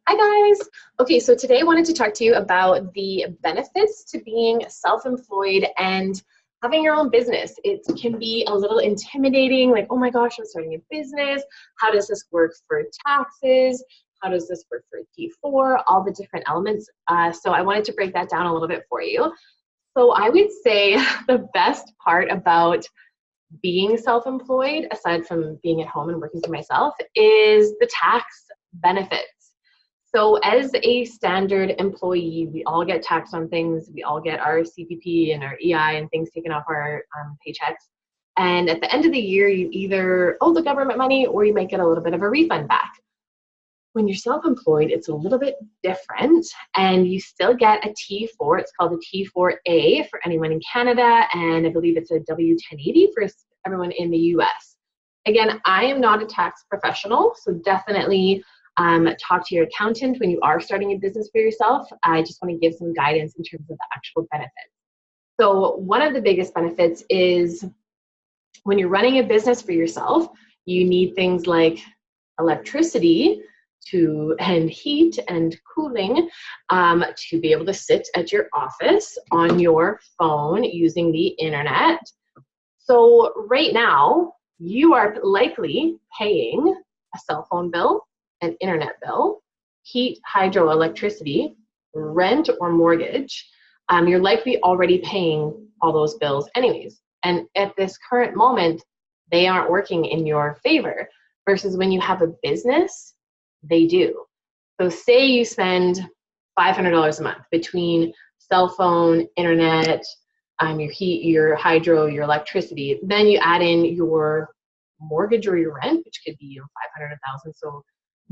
Hi guys. Okay, so today I wanted to talk to you about the benefits to being self-employed and having your own business. It can be a little intimidating, like, oh my gosh, I'm starting a business. How does this work for taxes? How does this work for T4? All the different elements. So I wanted to break that down a little bit for you. So I would say the best part about being self-employed, aside from being at home and working for myself, is the tax benefits. So as a standard employee, we all get taxed on things. We all get our CPP and our EI and things taken off our paychecks. And at the end of the year, you either owe the government money or you might get a little bit of a refund back. When you're self-employed, it's a little bit different, and you still get a T4. It's called a T4A for anyone in Canada, and I believe it's a W1080 for everyone in the US. Again, I am not a tax professional, so definitely talk to your accountant when you are starting a business for yourself. I just want to give some guidance in terms of the actual benefits. So one of the biggest benefits is when you're running a business for yourself, you need things like electricity and heat and cooling to be able to sit at your office on your phone using the internet. So right now, you are likely paying a cell phone bill, an internet bill, heat, hydro, electricity, rent, or mortgage. You're likely already paying all those bills anyways. And at this current moment, they aren't working in your favor. Versus when you have a business, they do. So say you spend $500 a month between cell phone, internet, your heat, your hydro, your electricity. Then you add in your mortgage or your rent, which could be 500, 1,000. So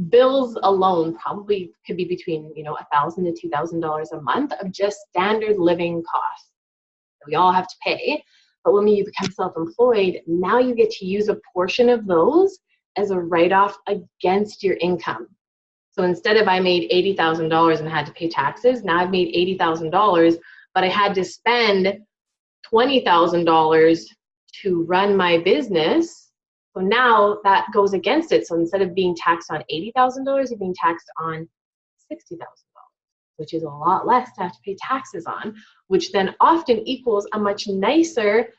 bills alone probably could be between $1,000 to $2,000 a month of just standard living costs that we all have to pay. But when you become self-employed, now you get to use a portion of those as a write-off against your income. So instead of I made $80,000 and had to pay taxes, now I've made $80,000, but I had to spend $20,000 to run my business. So now that goes against it. So instead of being taxed on $80,000, you're being taxed on $60,000, which is a lot less to have to pay taxes on, which then often equals a much nicer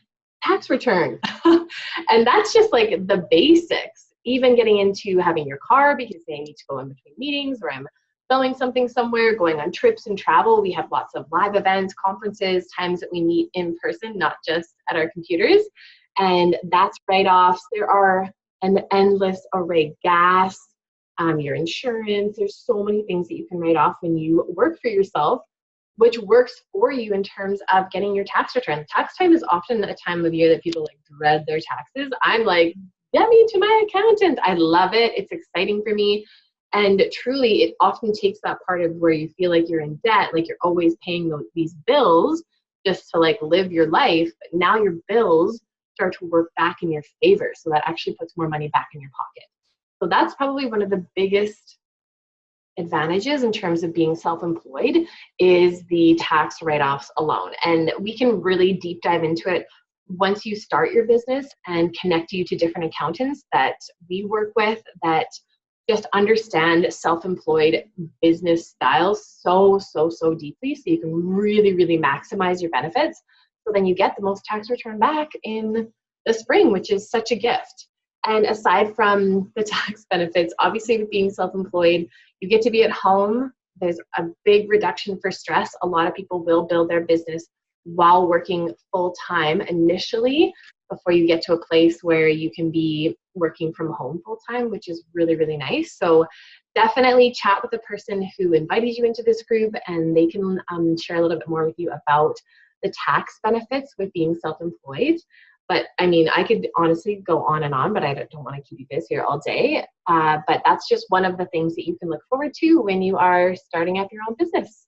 tax return. And that's just like the basics. Even getting into having your car because they need to go in between meetings, or I'm filming something somewhere, going on trips and travel. We have lots of live events, conferences, times that we meet in person, not just at our computers. And that's write-offs. There are an endless array. Gas, your insurance. There's so many things that you can write off when you work for yourself, which works for you in terms of getting your tax return. Tax time is often a time of year that people dread their taxes. I'm like, get me to my accountant. I love it. It's exciting for me. And truly, it often takes that part of where you feel like you're in debt, like you're always paying these bills just to live your life. But now your bills start to work back in your favor. So that actually puts more money back in your pocket. So that's probably one of the biggest advantages in terms of being self-employed is the tax write-offs alone. And we can really deep dive into it once you start your business and connect you to different accountants that we work with that just understand self-employed business styles so deeply, so you can really maximize your benefits. So then you get the most tax return back in the spring, which is such a gift. And aside from the tax benefits, obviously with being self-employed, you get to be at home. There's a big reduction for stress. A lot of people will build their business while working full-time initially before you get to a place where you can be working from home full-time, which is really nice. So definitely chat with the person who invited you into this group, and they can share a little bit more with you about the tax benefits with being self-employed. But I mean, I could honestly go on and on, but I don't want to keep you guys here all day. But that's just one of the things that you can look forward to when you are starting up your own business.